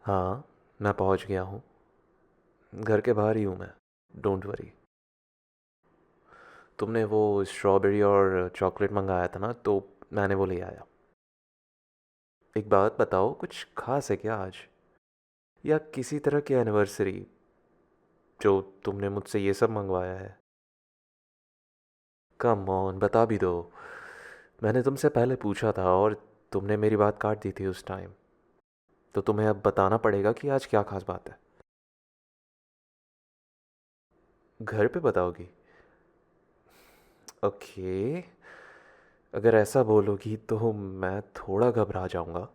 हाँ, मैं पहुंच गया हूँ। घर के बाहर ही हूँ मैं। Don't worry. तुमने वो स्ट्रॉबेरी और चॉकलेट मंगाया था ना, तो मैंने वो ले आया। एक बात बताओ, कुछ खास है क्या आज? या किसी तरह की एनिवर्सरी जो तुमने मुझसे ये सब मंगवाया है? कम ऑन, बता भी दो। मैंने तुमसे पहले पूछा था और तुमने मेरी बात काट दी थी उस टाइम। तो तुम्हें अब बताना पड़ेगा कि आज क्या खास बात है। घर पे बताओगी? ओके। अगर ऐसा बोलोगी तो मैं थोड़ा घबरा जाऊंगा।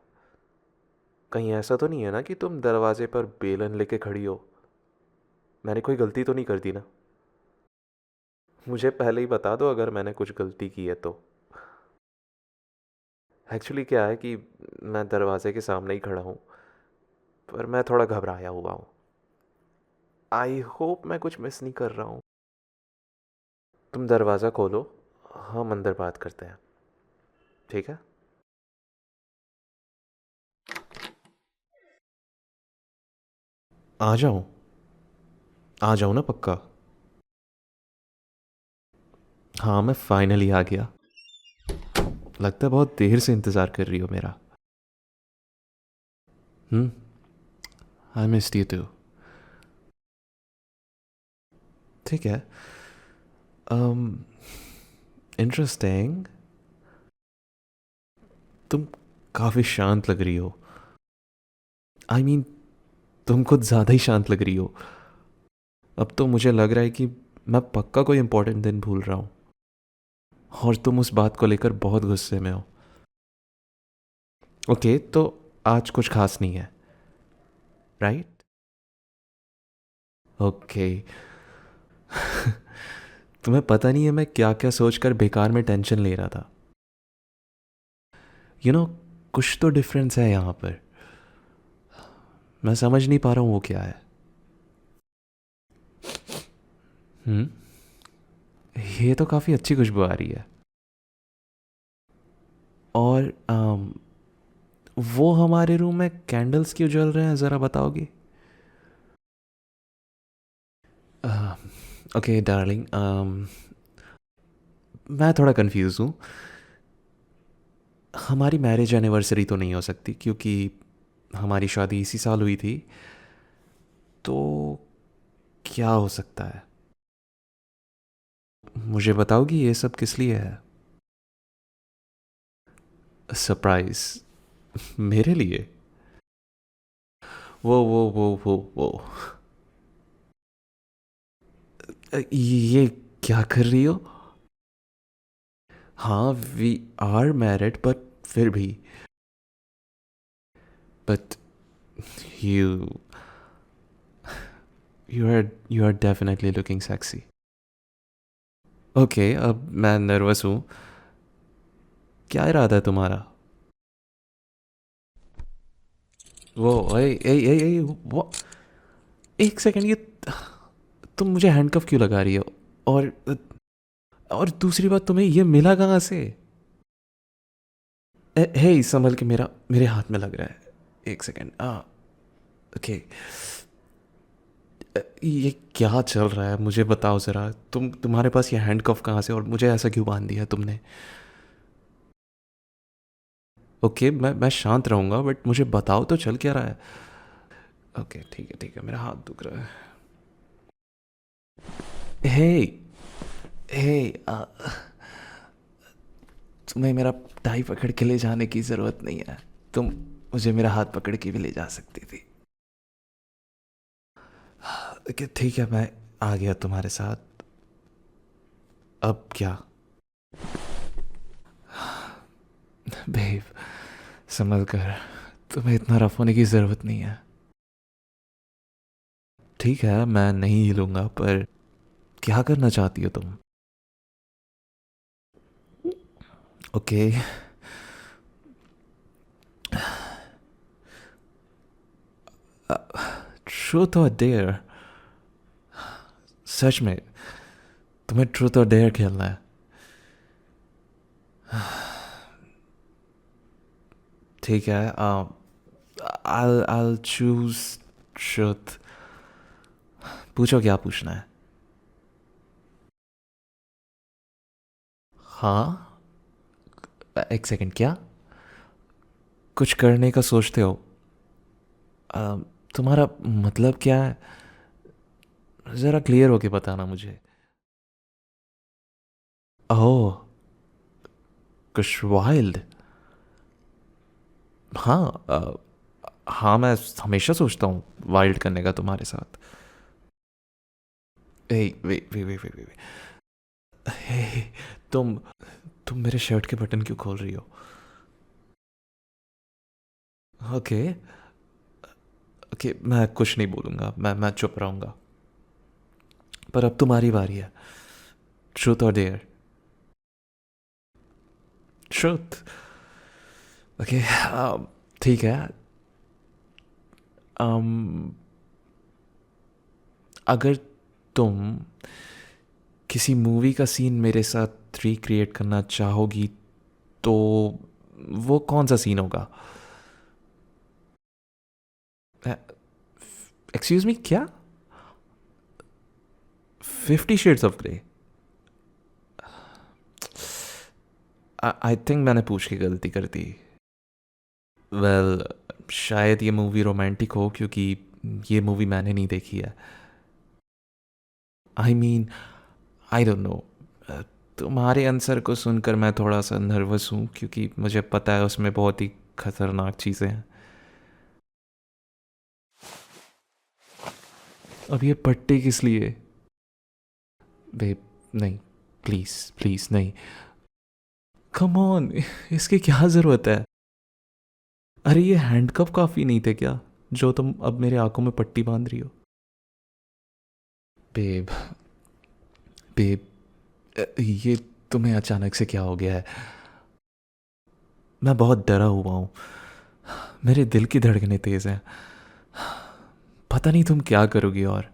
कहीं ऐसा तो नहीं है ना कि तुम दरवाजे पर बेलन लेके खड़ी हो? मैंने कोई गलती तो नहीं कर दी ना? मुझे पहले ही बता दो अगर मैंने कुछ गलती की है तो। एक्चुअली क्या है कि मैं दरवाजे के सामने ही खड़ा हूँ, पर मैं थोड़ा घबराया हुआ हूँ। आई होप मैं कुछ मिस नहीं कर रहा हूँ। तुम दरवाज़ा खोलो, हम अंदर बात करते हैं। ठीक है? आ जाऊँ? आ जाऊँ ना पक्का? हाँ, मैं फाइनली आ गया। लगता है बहुत देर से इंतज़ार कर रही हो मेरा। हम्म। I missed you too. ठीक है। इंटरेस्टिंग। तुम काफ़ी शांत लग रही हो। आई मीन, तुम खुद ज़्यादा ही शांत लग रही हो। अब तो मुझे लग रहा है कि मैं पक्का कोई इंपॉर्टेंट दिन भूल रहा हूँ, और तुम उस बात को लेकर बहुत गुस्से में हो। ओके, तो आज कुछ खास नहीं है, राइट? ओके। तुम्हें पता नहीं है मैं क्या क्या सोचकर बेकार में टेंशन ले रहा था। यू you नो know, कुछ तो डिफरेंस है यहाँ पर। मैं समझ नहीं पा रहा हूँ वो क्या है। हम्म। ये तो काफ़ी अच्छी खुशबू आ रही है। और वो हमारे रूम में कैंडल्स क्यों जल रहे हैं, ज़रा बताओगी? ओके डार्लिंग, मैं थोड़ा कंफ्यूज हूँ। हमारी मैरिज एनिवर्सरी तो नहीं हो सकती क्योंकि हमारी शादी इसी साल हुई थी। तो क्या हो सकता है? मुझे बताओगी ये सब किस लिए है? सरप्राइज? मेरे लिए? वो ये क्या कर रही हो? हाँ, वी आर मैरिड, बट फिर भी। But you you are definitely looking sexy. Okay, अब मैं नर्वस हूँ। क्या इरादा है तुम्हारा? वो ए ए ए ए वो एक सेकंड, ये तुम मुझे हैंडकफ क्यों लगा रही हो? और और दूसरी बात, तुम्हें ये मिला कहाँ से? हे, संभल के, मेरा मेरे हाथ में लग रहा है। एक सेकंड। ओके। ये क्या चल रहा है, मुझे बताओ ज़रा। तुम्हारे पास ये हैंडकफ कहाँ से, और मुझे ऐसा क्यों बांध दिया तुमने? ओके, मैं शांत रहूँगा, बट मुझे बताओ तो चल क्या रहा है। ओके, ठीक है, मेरा हाथ दुख रहा है। हे, हे, तुम्हें मेरा टाई पकड़ के ले जाने की ज़रूरत नहीं है। तुम मुझे मेरा हाथ पकड़ के भी ले जा सकती थी। ओके ठीक है, मैं आ गया तुम्हारे साथ। अब क्या? बेब, संभल कर। तुम्हें इतना रफ होने की ज़रूरत नहीं है। ठीक है, मैं नहीं हिलूंगा, पर क्या करना चाहती हो तुम? ओके। ट्रूथ और डेयर? सच में तुम्हें ट्रूथ और डेयर खेलना है? ठीक है, I'll choose truth. पूछो क्या पूछना है. हाँ. एक सेकंड. क्या कुछ करने का सोचते हो? अ, तुम्हारा मतलब क्या है? ज़रा क्लियर होके बताना मुझे. ओह. कुछ वाइल्ड. हाँ. हाँ, मैं हमेशा सोचता हूँ वाइल्ड करने का तुम्हारे साथ. ए वे वे वे वे वे वे. हे, तुम तुम मेरे शर्ट के बटन क्यों खोल रही हो? ओके. ओके, मैं कुछ नहीं बोलूँगा. मैं चुप रहूँगा. पर अब तुम्हारी बारी है. ट्रूथ और डेयर? ट्रूथ. ओके. ठीक है. um, अगर तुम किसी मूवी का सीन मेरे साथ रिक्रिएट करना चाहोगी तो वो कौन सा सीन होगा? एक्सक्यूज मी, क्या? 50 shades of grey? I think मैंने पूछ के गलती कर दी. वेल, शायद ये मूवी रोमांटिक हो क्योंकि ये मूवी मैंने नहीं देखी है. I mean, I don't know. तुम्हारे आंसर को सुनकर मैं थोड़ा सा नर्वस हूँ क्योंकि मुझे पता है उसमें बहुत ही खतरनाक चीज़ें हैं. अब ये पट्टी किस लिए? बेब, नहीं. प्लीज़ प्लीज़ नहीं. Come on. इसकी क्या ज़रूरत है? अरे ये हैंडकफ काफ़ी नहीं थे क्या जो तुम अब मेरे आंखों में पट्टी बांध रही हो? बेब. बेब. ये तुम्हें अचानक से क्या हो गया है? मैं बहुत डरा हुआ हूँ. मेरे दिल की धड़कनें तेज़ हैं. पता नहीं तुम क्या करोगी. और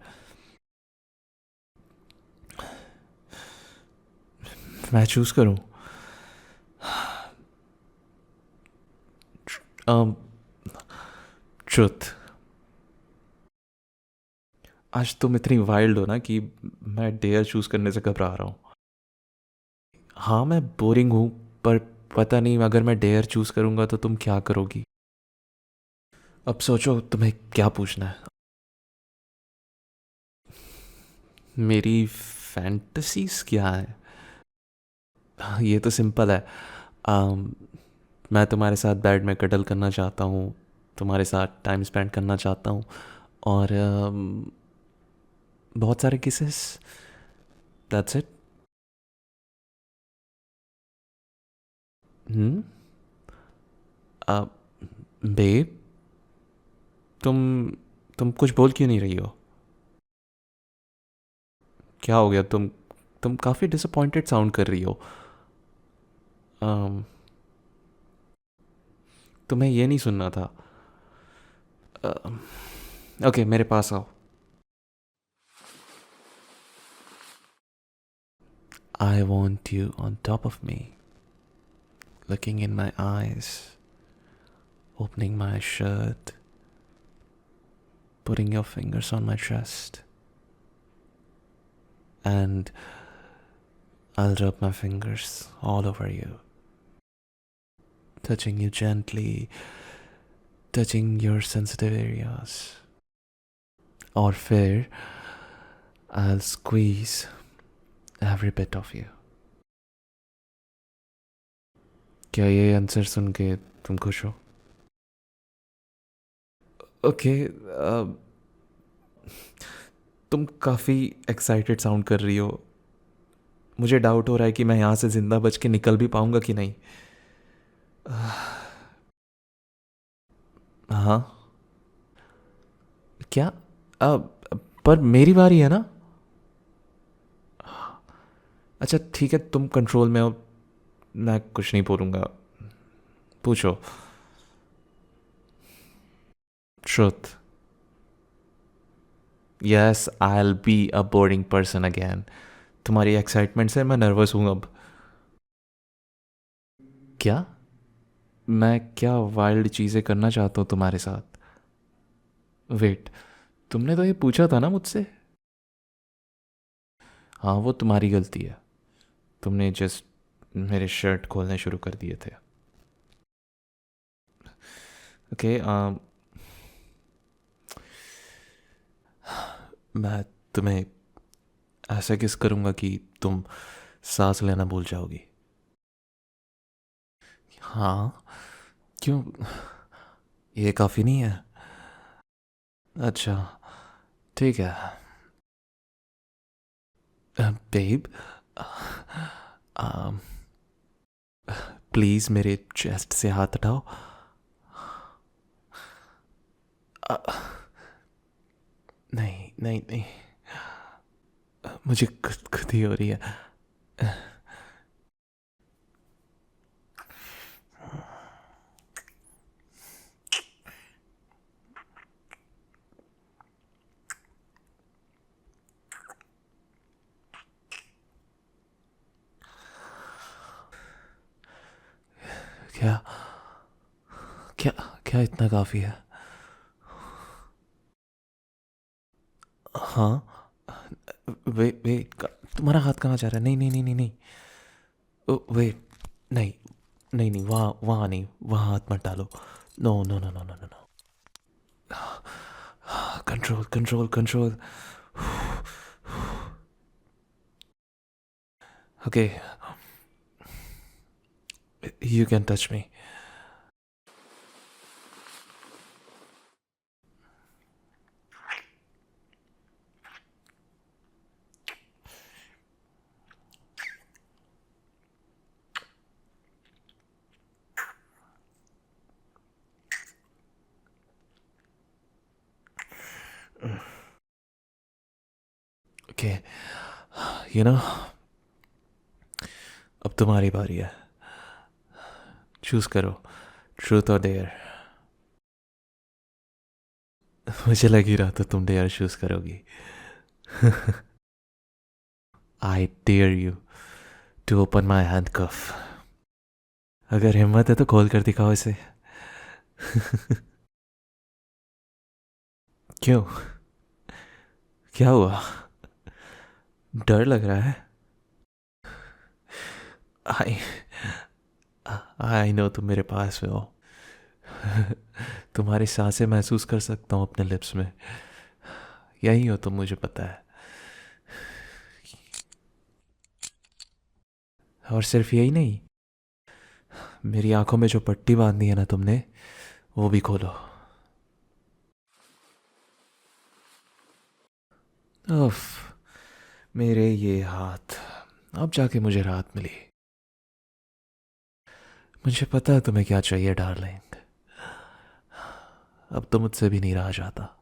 मैं चूज़ करूँ? ट्रुथ. आज तुम इतनी वाइल्ड हो ना कि मैं डेयर चूज़ करने से घबरा रहा हूँ. हाँ, मैं बोरिंग हूँ. पर पता नहीं अगर मैं डेयर चूज़ करूँगा तो तुम क्या करोगी. अब सोचो तुम्हें क्या पूछना है. मेरी फैंटसीज क्या है? ये तो सिंपल है. um, मैं तुम्हारे साथ बेड में कटल करना चाहता हूँ. तुम्हारे साथ टाइम स्पेंड करना चाहता हूँ. और बहुत सारे kisses. That's it. Hmm. Babe, तुम तुम कुछ बोल क्यों नहीं रही हो? क्या हो गया? तुम काफ़ी डिसअपॉइंटेड साउंड कर रही हो. um, तुम्हें ये नहीं सुनना था. ओके, मेरे पास आओ. I want you on top of me, looking in my eyes, opening my shirt, putting your fingers on my chest, and I'll rub my fingers all over you, touching you gently, touching your sensitive areas. और फिर I'll squeeze every bit of you. क्या ये answer सुन के तुम खुश हो? Okay. तुम काफ़ी एक्साइटेड साउंड कर रही हो. मुझे डाउट हो रहा है कि मैं यहाँ से ज़िंदा बच के निकल भी पाऊँगा कि नहीं. हाँ. क्या? पर मेरी बारी है ना? अच्छा ठीक है, तुम कंट्रोल में हो. मैं कुछ नहीं बोलूँगा. पूछो. Truth. Yes, I L be a boring person again. तुम्हारी एक्साइटमेंट से मैं नर्वस हूँ अब. क्या? मैं क्या वाइल्ड चीज़ें करना चाहता हूँ तुम्हारे साथ। वेट, तुमने तो ये पूछा था ना मुझसे। हाँ, वो तुम्हारी गलती है। तुमने जस्ट मेरे शर्ट खोलने शुरू कर दिए थे। ओके, मैं तुम्हें ऐसा किस करूँगा कि तुम सांस लेना भूल जाओगी। हाँ, क्यों? ये काफ़ी नहीं है? अच्छा, ठीक है। बेब, प्लीज़ मेरे चेस्ट से हाथ हटाओ। नहीं नहीं नहीं, मुझे खुद खुद ही हो रही है। क्या? क्या? क्या इतना काफ़ी है? हाँ। वे वे तुम्हारा हाथ कहाँ जा रहा है? नहीं नहीं नहीं नहीं नहीं। वे, नहीं नहीं नहीं, वहाँ वहाँ नहीं, वहाँ हाथ मत डालो। No no no no no no no. Control control control. Okay, you can touch me. Okay, you know, अब तुम्हारी बारी है। चूज करो, ट्रूथ और डेयर। मुझे लग ही रहा था तुम डेयर चूज करोगी। I dare you to open my handcuff. अगर हिम्मत है तो खोल कर दिखाओ इसे। क्यों? क्या हुआ? डर लग रहा है? आई आई नो तुम मेरे पास में हो। तुम्हारी सांसें महसूस कर सकता हूँ अपने लिप्स में। यही हो तुम, मुझे पता है। और सिर्फ यही नहीं, मेरी आंखों में जो पट्टी बांधी है ना तुमने, वो भी खोलो। उफ, मेरे ये हाथ। अब जाके मुझे राहत मिली। मुझे पता है तुम्हें क्या चाहिए डार्लिंग। अब तो मुझसे भी नहीं रहा जाता।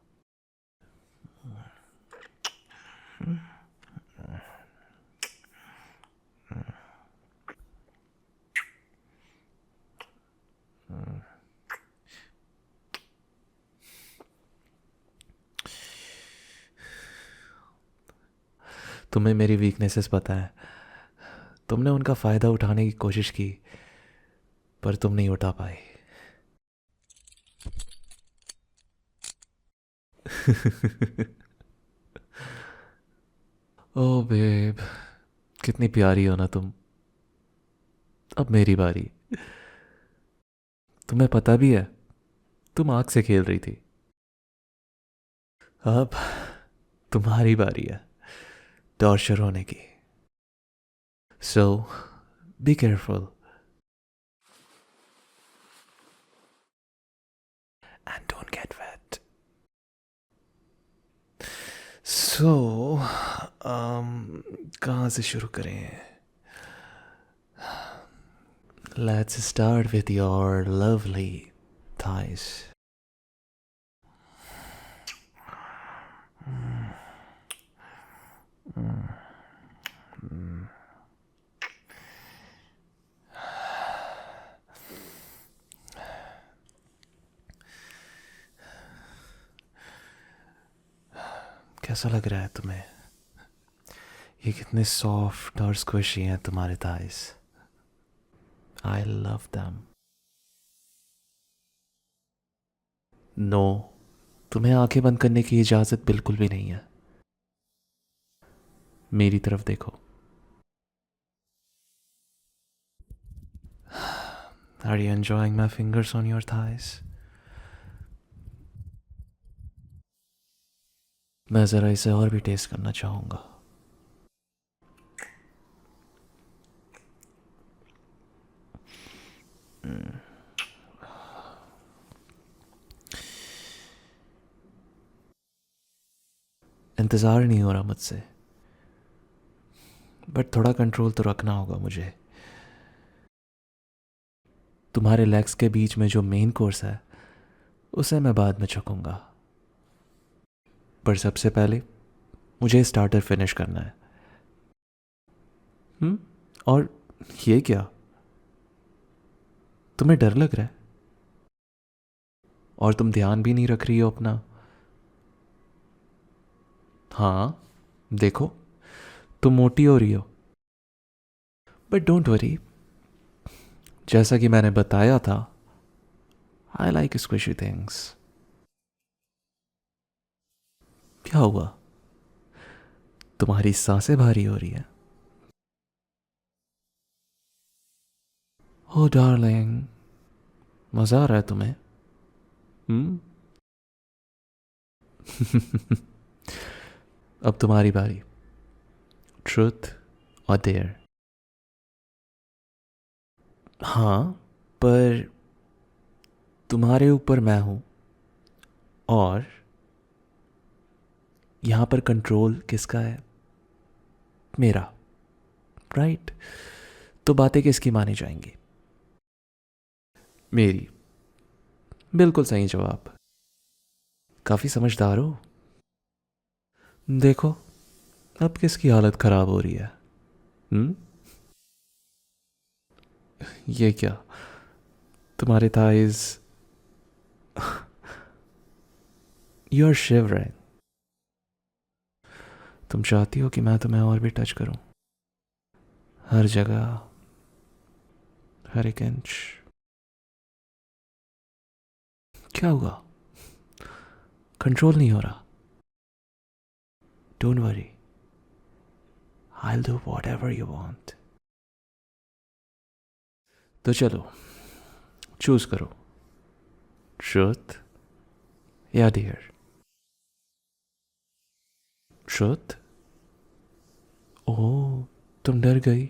तुम्हें मेरी वीकनेसेस पता है। तुमने उनका फ़ायदा उठाने की कोशिश की, पर तुम नहीं उठा पाई। ओ बेब, कितनी प्यारी हो ना तुम। अब मेरी बारी। तुम्हें पता भी है, तुम आग से खेल रही थी। अब तुम्हारी बारी है टॉर्चर होने की। So be careful and don't get wet. So कहाँ से शुरू करें? Let's start with your lovely thighs. कैसा लग रहा है तुम्हें? ये कितने सॉफ्ट और स्क्विशी हैं तुम्हारे thighs. I love them. No, तुम्हें आंखें बंद करने की इजाज़त बिल्कुल भी नहीं है। मेरी तरफ देखो। Are you enjoying my fingers on your thighs? मैं ज़रा इसे और भी टेस्ट करना चाहूँगा। इंतज़ार नहीं हो रहा मुझसे, बट थोड़ा कंट्रोल तो रखना होगा मुझे। तुम्हारे लेग्स के बीच में जो मेन कोर्स है उसे मैं बाद में छकूंगा, पर सबसे पहले मुझे स्टार्टर फिनिश करना है। और ये क्या, तुम्हें डर लग रहा है? और तुम ध्यान भी नहीं रख रही हो अपना। हाँ, देखो, तुम मोटी हो रही हो। बट डोंट वरी, जैसा कि मैंने बताया था, आई लाइक स्क्विशी थिंग्स। क्या हुआ, तुम्हारी सांसें भारी हो रही हैं? ओ डार्लिंग, मजा आ रहा है तुम्हें? हम्म। अब तुम्हारी बारी। ट्रुथ और डेयर। हाँ, पर तुम्हारे ऊपर मैं हूं, और यहां पर कंट्रोल किसका है? मेरा, राइट? तो बातें किसकी मानी जाएंगी? मेरी। बिल्कुल सही जवाब। काफी समझदार हो। देखो, अब किसकी हालत खराब हो रही है? हम्म। ये क्या, तुम्हारे थाइज, यू आर शिवरिंग। तुम चाहती हो कि मैं तुम्हें और भी टच करूं, हर जगह, हर एक इंच। क्या हुआ, कंट्रोल नहीं हो रहा? Don't worry, I will do what ever you want. तो चलो, चूज करो, ट्रुथ या डियर। ट्रुथ? ओह, तुम डर गई।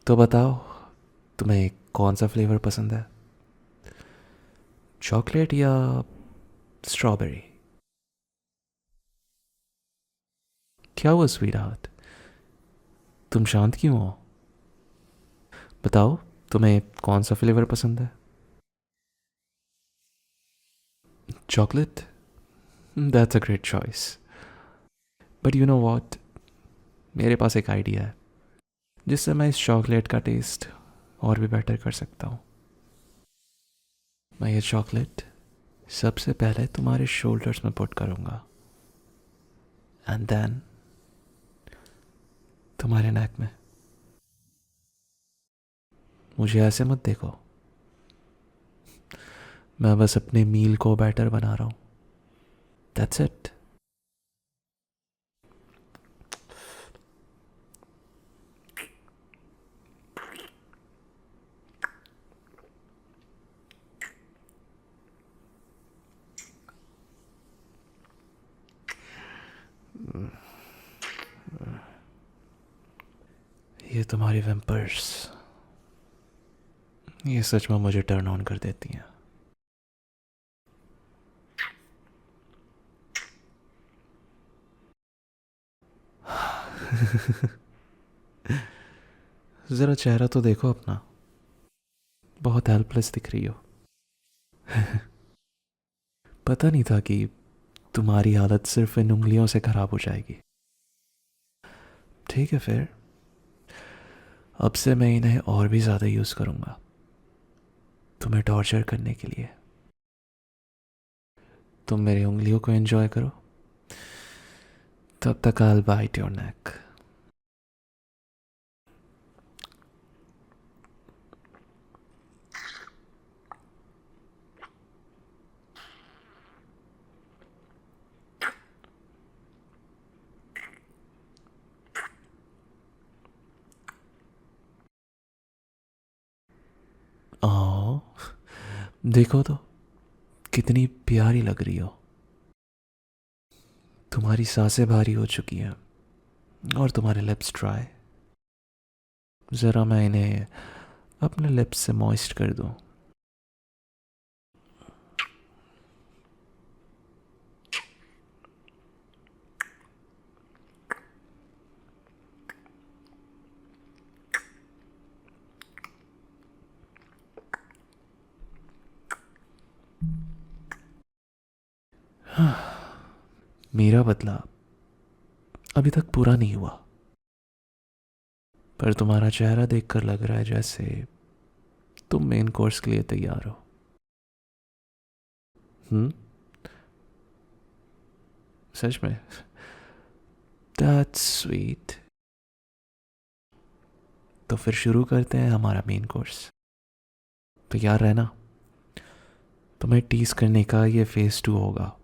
तो बताओ, तुम्हें कौन सा फ्लेवर पसंद है, चॉकलेट या स्ट्रॉबेरी? क्या हुआ स्वीट हार्ट, तुम शांत क्यों हो? बताओ, तुम्हें कौन सा फ्लेवर पसंद है? Chocolate? That's a great choice. But you know what, मेरे पास एक आइडिया है जिससे मैं इस चॉकलेट का टेस्ट और भी बेटर कर सकता हूँ। मैं ये चॉकलेट सबसे पहले तुम्हारे शोल्डर्स में पुट करूँगा, एंड देन तुम्हारे नेक में। मुझे ऐसे मत देखो, मैं बस अपने मील को बेटर बना रहा हूँ, दैट्स इट। ये तुम्हारी वेम्पर्स, ये सच में मुझे टर्न ऑन कर देती हैं। ज़रा चेहरा तो देखो अपना, बहुत हेल्पलेस दिख रही हो। पता नहीं था कि तुम्हारी हालत सिर्फ इन उंगलियों से खराब हो जाएगी। ठीक है फिर, अब से मैं इन्हें और भी ज़्यादा यूज़ करूँगा, तुम्हें टॉर्चर करने के लिए। तुम मेरी उंगलियों को एंजॉय करो, तब तक I'll bite your neck. देखो तो कितनी प्यारी लग रही हो। तुम्हारी सांसें भारी हो चुकी हैं और तुम्हारे लिप्स ड्राई। ज़रा मैं इन्हें अपने लिप्स से मॉइस्ट कर दूं। मेरा बदला अभी तक पूरा नहीं हुआ, पर तुम्हारा चेहरा देखकर लग रहा है जैसे तुम मेन कोर्स के लिए तैयार हो। हम्म। सच में? That's sweet. तो फिर शुरू करते हैं हमारा मेन कोर्स। तैयार रहना। तुम्हें टीज करने का ये फेज 2 होगा।